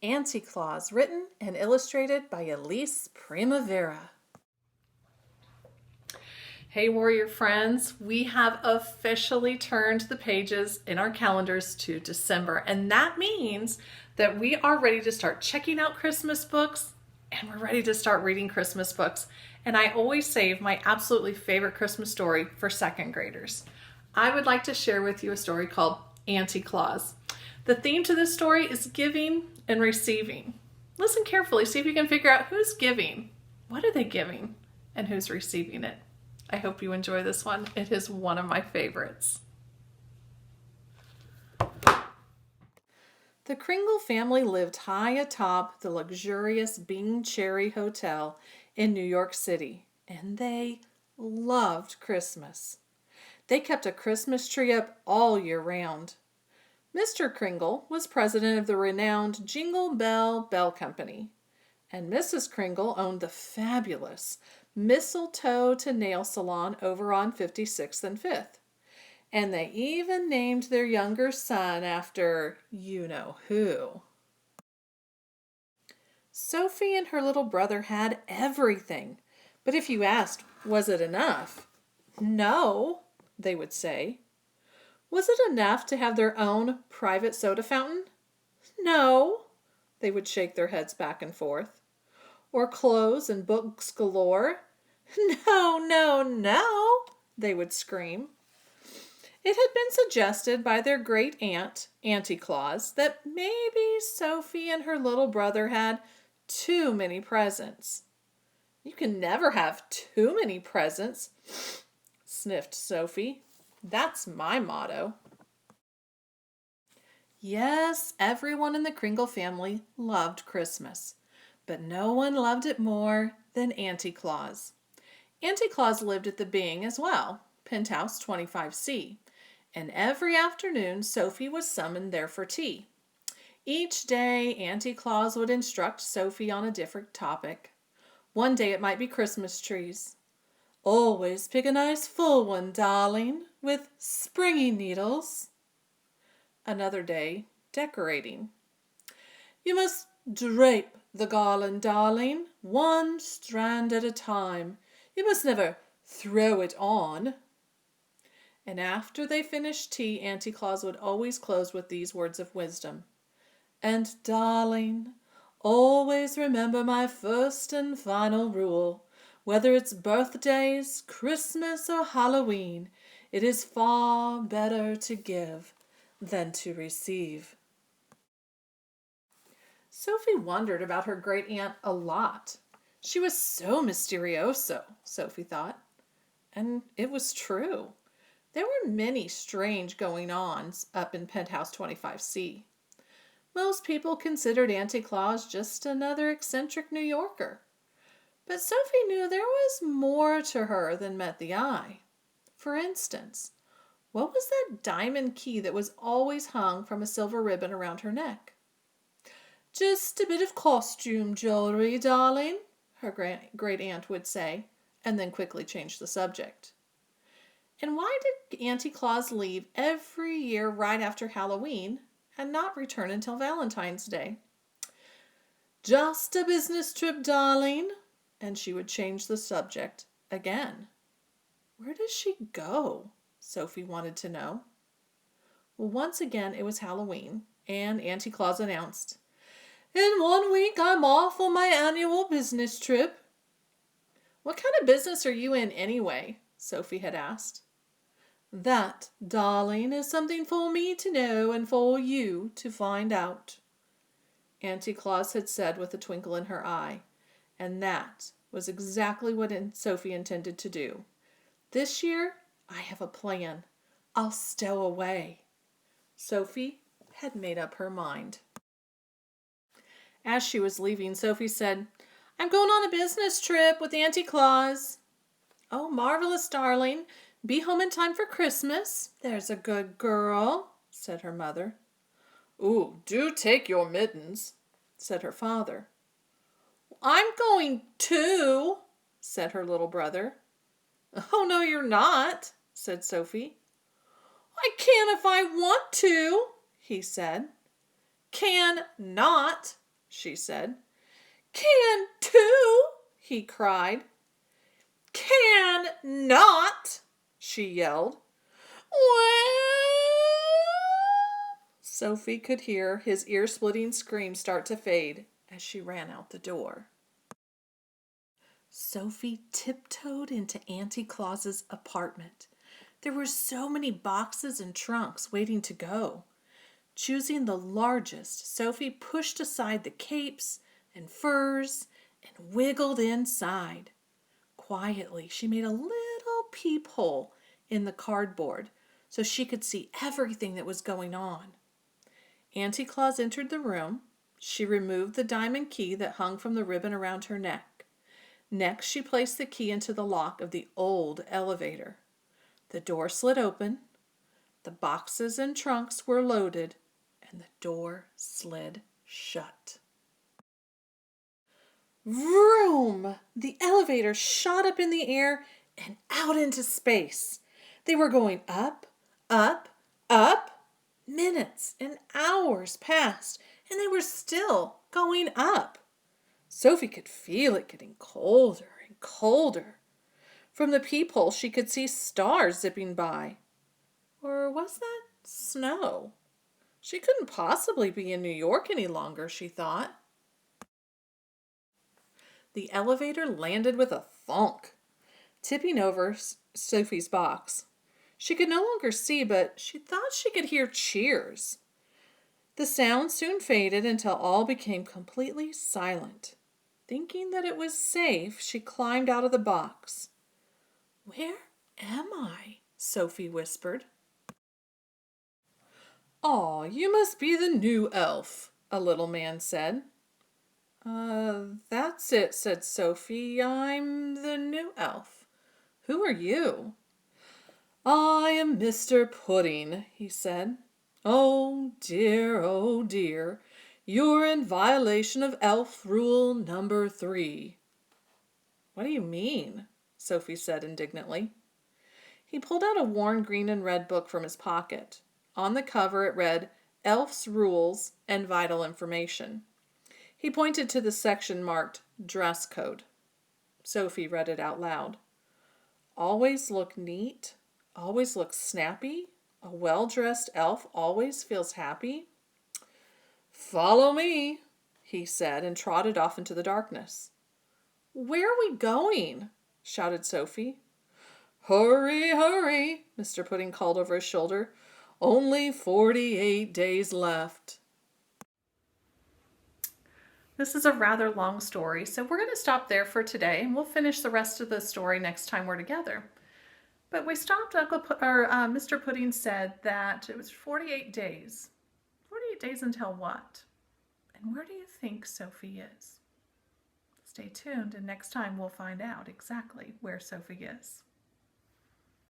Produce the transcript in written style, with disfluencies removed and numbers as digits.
Auntie Claus, written and illustrated by Elise Primavera. Hey, warrior friends, we have officially turned the pages in our calendars to December, and that means that we are ready to start checking out Christmas books and we're ready to start reading Christmas books. And I always save my absolutely favorite Christmas story for second graders. I would like to share with you a story called Auntie Claus. The theme to this story is giving and receiving. Listen carefully, see if you can figure out who's giving, what are they giving, and who's receiving it. I hope you enjoy this one. It is one of my favorites. The Kringle family lived high atop the luxurious Bing Cherry Hotel in New York City, and they loved Christmas. They kept a Christmas tree up all year round. Mr. Kringle was president of the renowned Jingle Bell Bell Company, and Mrs. Kringle owned the fabulous Mistletoe to Nail Salon over on 56th and 5th. And they even named their younger son after you-know-who. Sophie and her little brother had everything, but if you asked, was it enough? No, they would say. Was it enough to have their own private soda fountain? No, they would shake their heads back and forth. Or clothes and books galore? No, no, no, they would scream. It had been suggested by their great aunt, Auntie Claus, that maybe Sophie and her little brother had too many presents. You can never have too many presents, sniffed Sophie. That's my motto. Yes, everyone in the Kringle family loved Christmas, but no one loved it more than Auntie Claus. Auntie Claus lived at the Bing as well, penthouse 25C, and every afternoon Sophie was summoned there for tea. Each day Auntie Claus would instruct Sophie on a different topic. One day it might be Christmas trees. Always pick a nice full one, darling, with springy needles. Another day, decorating. You must drape the garland, darling, one strand at a time. You must never throw it on. And after they finished tea, Auntie Claus would always close with these words of wisdom. And darling, always remember my first and final rule. Whether it's birthdays, Christmas, or Halloween, it is far better to give than to receive. Sophie wondered about her great aunt a lot. She was so mysterioso, Sophie thought. And it was true. There were many strange going-ons up in penthouse 25C. Most people considered Auntie Claus just another eccentric New Yorker. But Sophie knew there was more to her than met the eye. For instance, what was that diamond key that was always hung from a silver ribbon around her neck? Just a bit of costume jewelry, darling, her great aunt would say, and then quickly change the subject. And why did Auntie Claus leave every year right after Halloween and not return until Valentine's Day? Just a business trip, darling, and she would change the subject again. Where does she go? Sophie wanted to know. Well, once again it was Halloween, and Auntie Claus announced, "In 1 week I'm off on my annual business trip." What kind of business are you in anyway? Sophie had asked. That, darling, is something for me to know and for you to find out, Auntie Claus had said with a twinkle in her eye, and that was exactly what Sophie intended to do. This year, I have a plan. I'll stow away. Sophie had made up her mind. As she was leaving, Sophie said, "I'm going on a business trip with Auntie Claus." "Oh, marvelous, darling. Be home in time for Christmas. There's a good girl," said her mother. "Ooh, do take your mittens," said her father. "I'm going too," said her little brother. "Oh, no, you're not," said Sophie. "I can if I want to," he said. "Can not," she said. Can too, he cried. Can not, she yelled. Well, Sophie could hear his ear-splitting scream start to fade as she ran out the door. Sophie tiptoed into Auntie Claus's apartment. There were so many boxes and trunks waiting to go. Choosing the largest, Sophie pushed aside the capes and furs and wiggled inside. Quietly, she made a little peephole in the cardboard so she could see everything that was going on. Auntie Claus entered the room. She removed the diamond key that hung from the ribbon around her neck. Next, she placed the key into the lock of the old elevator. The door slid open, the boxes and trunks were loaded, and the door slid shut. Vroom! The elevator shot up in the air and out into space. They were going up, up, up. Minutes and hours passed, and they were still going up. Sophie could feel it getting colder and colder. From the peephole, she could see stars zipping by. Or was that snow? She couldn't possibly be in New York any longer, she thought. The elevator landed with a thunk, tipping over Sophie's box. She could no longer see, but she thought she could hear cheers. The sound soon faded until all became completely silent. Thinking that it was safe, she climbed out of the box. Where am I? Sophie whispered. Aw, you must be the new elf, a little man said. That's it, said Sophie. I'm the new elf. Who are you? I am Mr. Pudding, he said. Oh dear, you're in violation of elf rule number 3. What do you mean? Sophie said indignantly. He pulled out a worn green and red book from his pocket. On the cover it read, Elf's Rules and Vital Information. He pointed to the section marked Dress Code. Sophie read it out loud. Always look neat. Always look snappy. A well-dressed elf always feels happy. Follow me, he said, and trotted off into the darkness. Where are we going? Shouted Sophie. Hurry, hurry, Mr. Pudding called over his shoulder. Only 48 days left. This is a rather long story, so we're going to stop there for today, and we'll finish the rest of the story next time we're together. But we stopped, Mr. Pudding said that it was 48 days. 48 days until what? And where do you think Sophie is? Stay tuned, and next time we'll find out exactly where Sophie is.